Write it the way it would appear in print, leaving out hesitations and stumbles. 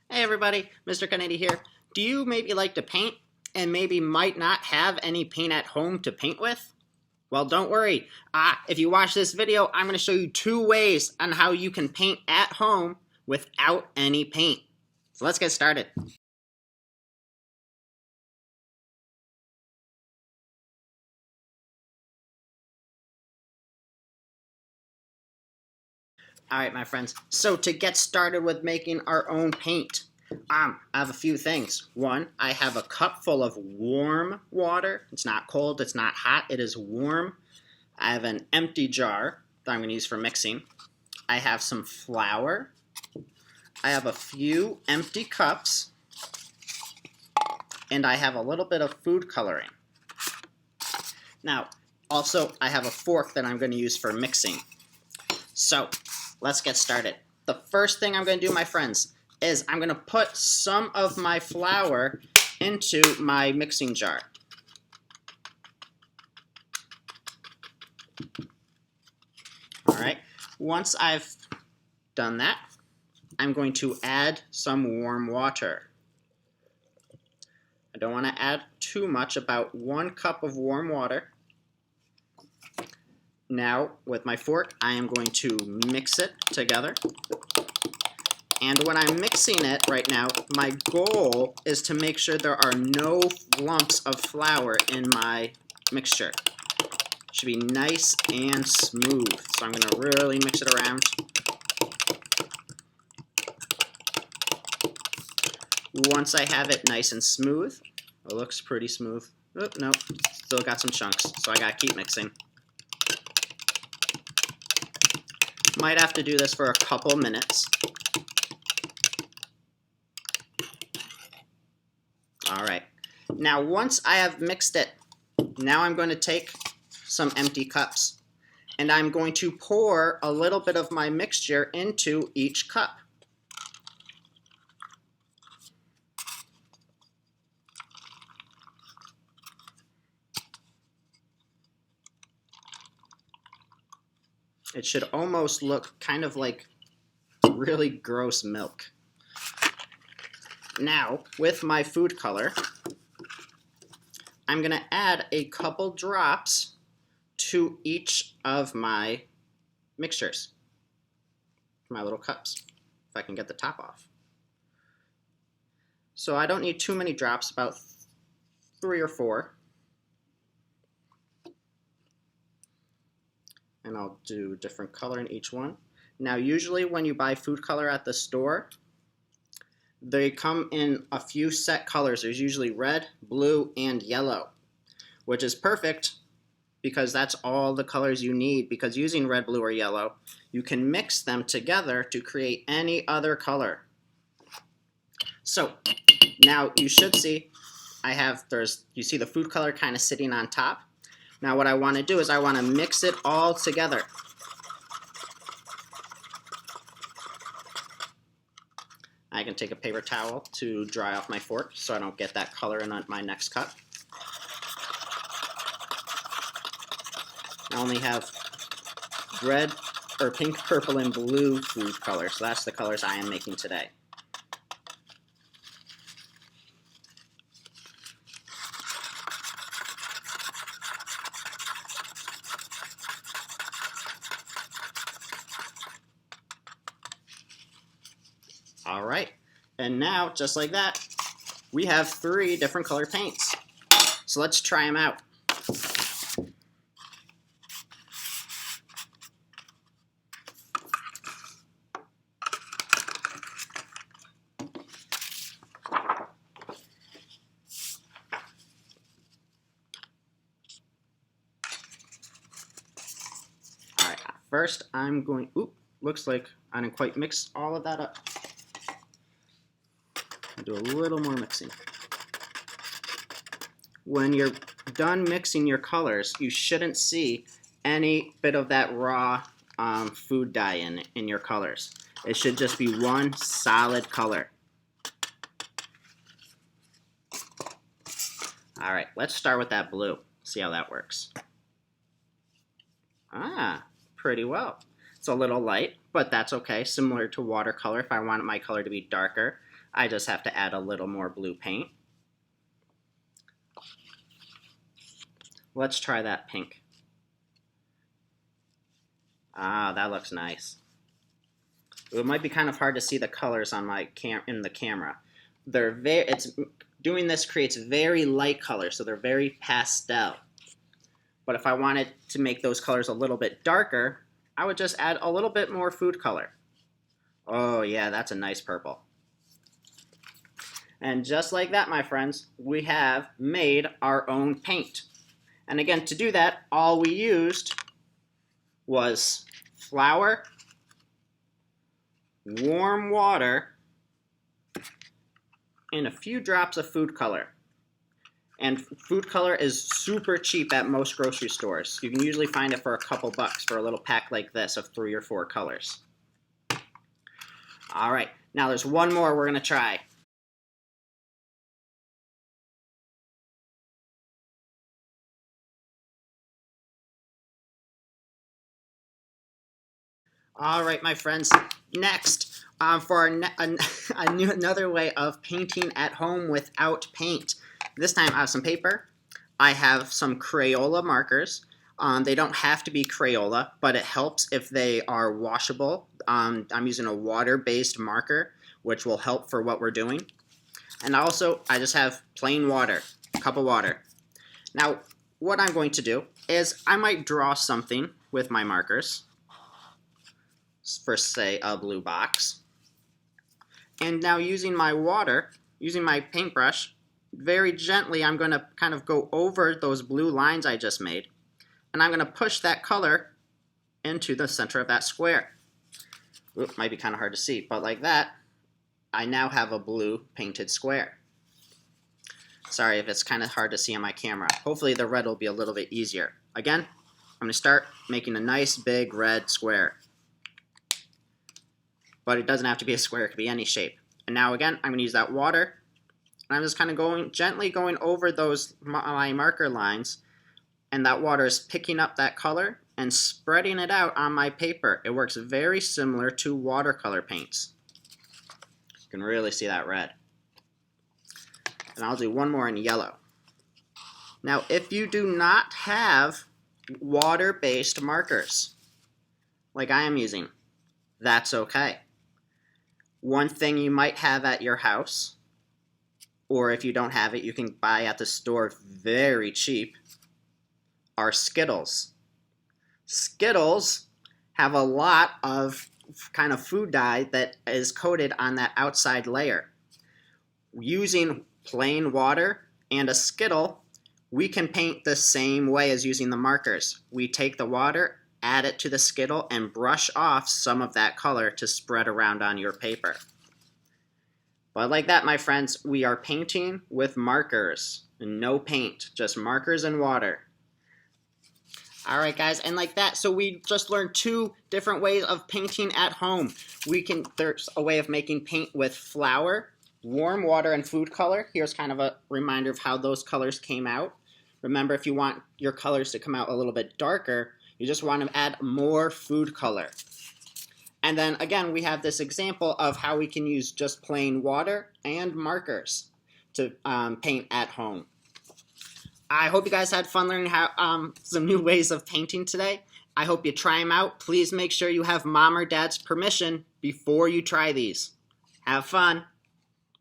Hey everybody, Mr. Kennedy here. Do you maybe like to paint and maybe might not have any paint at home to paint with? Well, don't worry. If you watch this video, I'm going to show you 2 ways on how you can paint at home without any paint. So let's get started. Alright, my friends. So to get started with making our own paint, I have a few things. One, I have a cup full of warm water. It's not cold, it's not hot, it is warm. I have an empty jar that I'm going to use for mixing. I have some flour. I have a few empty cups. And I have a little bit of food coloring. Now, also, I have a fork that I'm going to use for mixing. So, let's get started. The first thing I'm going to do, my friends, is I'm going to put some of my flour into my mixing jar. Alright, once I've done that, I'm going to add some warm water. I don't want to add too much, about 1 cup of warm water. Now, with my fork, I am going to mix it together. And when I'm mixing it right now, my goal is to make sure there are no lumps of flour in my mixture. It should be nice and smooth. So I'm going to really mix it around. Once I have it nice and smooth, it looks pretty smooth. Oh, no, still got some chunks, so I gotta keep mixing. Might have to do this for a couple minutes. Alright, now once I have mixed it, now I'm going to take some empty cups, and I'm going to pour a little bit of my mixture into each cup. It should almost look kind of like really gross milk. Now, with my food color, I'm going to add a couple drops to each of my mixtures, my little cups, if I can get the top off. So I don't need too many drops, about 3 or 4. And I'll do different color in each one. Now, usually when you buy food color at the store, they come in a few set colors. There's usually red, blue, and yellow, which is perfect because that's all the colors you need, because using red, blue, or yellow, you can mix them together to create any other color. So now you should see you see the food color kind of sitting on top. Now what I want to do is I want to mix it all together. I can take a paper towel to dry off my fork so I don't get that color in my next cup. I only have red, or pink, purple, and blue food color, so that's the colors I am making today. Alright, and now, just like that, we have 3 different color paints. So let's try them out. Alright, first I'm going, looks like I didn't quite mix all of that up. Do a little more mixing. When you're done mixing your colors, you shouldn't see any bit of that raw food dye in your colors. It should just be one solid color. Alright, let's start with that blue. See how that works. Pretty well. It's a little light, but that's okay. Similar to watercolor, if I want my color to be darker, I just have to add a little more blue paint. Let's try that pink. Ah, that looks nice. It might be kind of hard to see the colors on my in the camera. Doing this creates very light colors, so they're very pastel. But if I wanted to make those colors a little bit darker, I would just add a little bit more food color. Oh yeah, that's a nice purple. And just like that, my friends, we have made our own paint. And again, to do that, all we used was flour, warm water, and a few drops of food color. And food color is super cheap at most grocery stores. You can usually find it for a couple bucks for a little pack like this of 3 or 4 colors. All right, now there's one more we're going to try. All right, my friends, next, for another way of painting at home without paint. This time I have some paper, I have some Crayola markers. They don't have to be Crayola, but it helps if they are washable. I'm using a water-based marker, which will help for what we're doing. And also, I just have plain water, a cup of water. Now, what I'm going to do is I might draw something with my markers. For, say, a blue box. And now using my water, using my paintbrush, very gently I'm going to kind of go over those blue lines I just made, and I'm going to push that color into the center of that square. Oop, might be kind of hard to see, but like that, I now have a blue painted square. Sorry if it's kind of hard to see on my camera. Hopefully the red will be a little bit easier. Again, I'm going to start making a nice big red square. But it doesn't have to be a square, it could be any shape. And now again, I'm going to use that water, and I'm just kind of gently going over my marker lines, and that water is picking up that color and spreading it out on my paper. It works very similar to watercolor paints. You can really see that red. And I'll do one more in yellow. Now, if you do not have water-based markers, like I am using, that's okay. One thing you might have at your house, or if you don't have it, you can buy at the store very cheap, are Skittles. Skittles have a lot of kind of food dye that is coated on that outside layer. Using plain water and a Skittle, we can paint the same way as using the markers. We take the water, add it to the Skittle, and brush off some of that color to spread around on your paper. But like that, my friends, we are painting with markers and no paint, just markers and water. All right, guys, and like that, so we just learned 2 different ways of painting at home. There's a way of making paint with flour, warm water, and food color. Here's kind of a reminder of how those colors came out. Remember, if you want your colors to come out a little bit darker, you just want to add more food color. And then again, we have this example of how we can use just plain water and markers to paint at home. I hope you guys had fun learning how some new ways of painting today. I hope you try them out. Please make sure you have mom or dad's permission before you try these. Have fun.